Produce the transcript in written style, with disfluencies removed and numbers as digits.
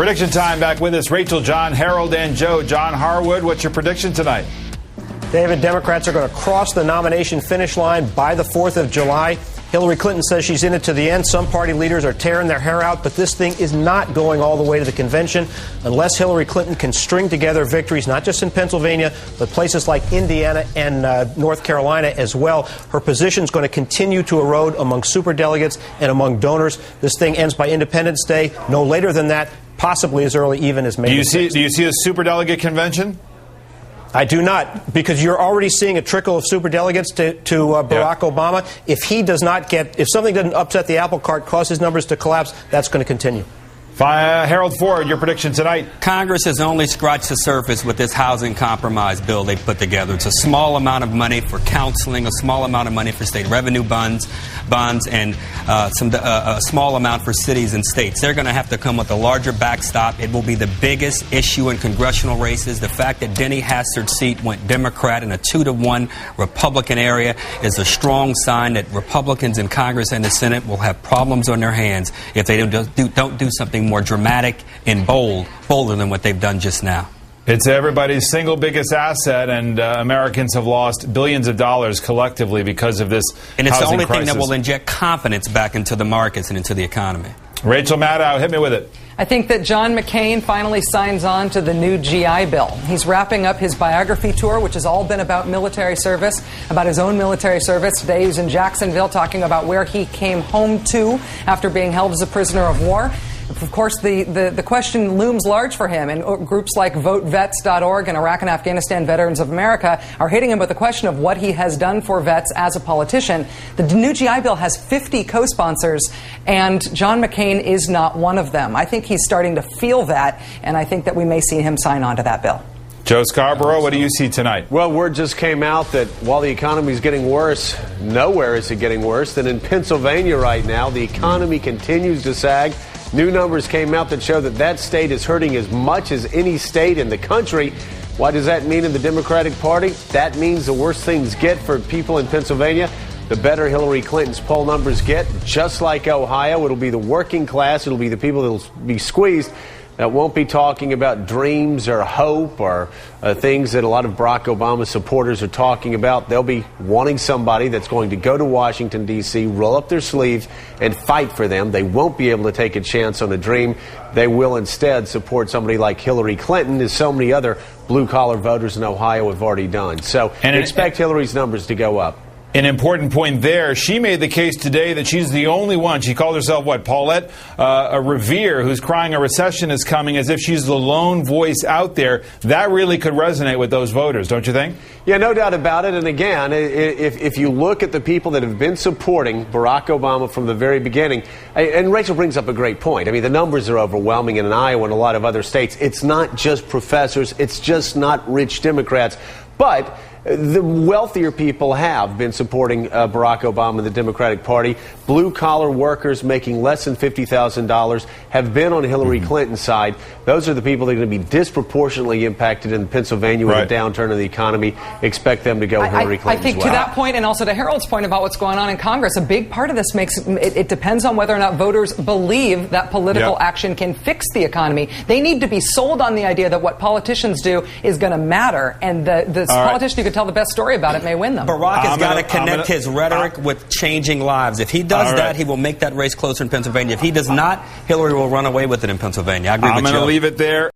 Prediction time. Back with us, Rachel, John, Harold, and Joe. John Harwood, what's your prediction tonight? David, Democrats are going to cross the nomination finish line by the 4th of July. Hillary Clinton says she's in it to the end. Some party leaders are tearing their hair out, but this thing is not going all the way to the convention unless Hillary Clinton can string together victories, not just in Pennsylvania, but places like Indiana and North Carolina as well. Her position is going to continue to erode among superdelegates and among donors. This thing ends by Independence Day, no later than that, possibly as early even as May. Do you see a superdelegate convention? I do not, because you're already seeing a trickle of superdelegates to Barack Obama. If something doesn't upset the apple cart, cause his numbers to collapse, that's going to continue. Harold Ford, your prediction tonight. Congress has only scratched the surface with this housing compromise bill they put together. It's a small amount of money for counseling, a small amount of money for state revenue bonds, and a small amount for cities and states. They're going to have to come with a larger backstop. It will be the biggest issue in congressional races. The fact that Denny Hastert's seat went Democrat in a 2-to-1 Republican area is a strong sign that Republicans in Congress and the Senate will have problems on their hands if they don't do something more dramatic and bolder than what they've done just now. It's everybody's single biggest asset, and Americans have lost billions of dollars collectively because of this And it's the only crisis. thing that will inject confidence back into the markets and into the economy. Rachel Maddow, hit me with it. I think that John McCain finally signs on to the new GI Bill. He's wrapping up his biography tour, which has all been about military service, about his own military service. Today he was in Jacksonville talking about where he came home to after being held as a prisoner of war. Of course, the question looms large for him, and groups like VoteVets.org and Iraq and Afghanistan Veterans of America are hitting him with the question of what he has done for vets as a politician. The new GI Bill has 50 co-sponsors, and John McCain is not one of them. I think he's starting to feel that, and I think that we may see him sign on to that bill. Joe Scarborough, what do you see tonight? Well, word just came out that while the economy is getting worse, nowhere is it getting worse than in Pennsylvania right now. The economy continues to sag. New numbers came out that show that state is hurting as much as any state in the country. What does that mean in the Democratic Party? That means the worse things get for people in Pennsylvania, the better Hillary Clinton's poll numbers get. Just like Ohio, it'll be the working class, it'll be the people that'll be squeezed that won't be talking about dreams or hope or things that a lot of Barack Obama supporters are talking about. They'll be wanting somebody that's going to go to Washington, D.C., roll up their sleeves and fight for them. They won't be able to take a chance on a dream. They will instead support somebody like Hillary Clinton, as so many other blue-collar voters in Ohio have already done. So expect Hillary's numbers to go up. An important point there. She made the case today that she's the only one. She called herself, Paulette Revere, who's crying a recession is coming, as if she's the lone voice out there. That really could resonate with those voters, don't you think? Yeah, no doubt about it. And again, if you look at the people that have been supporting Barack Obama from the very beginning, and Rachel brings up a great point. I mean, the numbers are overwhelming in Iowa and a lot of other states. It's not just professors. It's just not rich Democrats. But the wealthier people have been supporting Barack Obama and the Democratic Party. Blue-collar workers making less than $50,000 have been on Hillary Clinton's side. Those are the people that are going to be disproportionately impacted in Pennsylvania with a downturn in the economy. Expect them to go Hillary Clinton. I think to that point, and also to Harold's point about what's going on in Congress, a big part of this it depends on whether or not voters believe that political action can fix the economy. They need to be sold on the idea that what politicians do is going to matter, and the politician who can tell the best story about it may win them. Barack has got to connect his rhetoric with changing lives. If he does that, he will make that race closer in Pennsylvania. If he does not, Hillary will run away with it in Pennsylvania. I agree with you. I'm going to leave it there.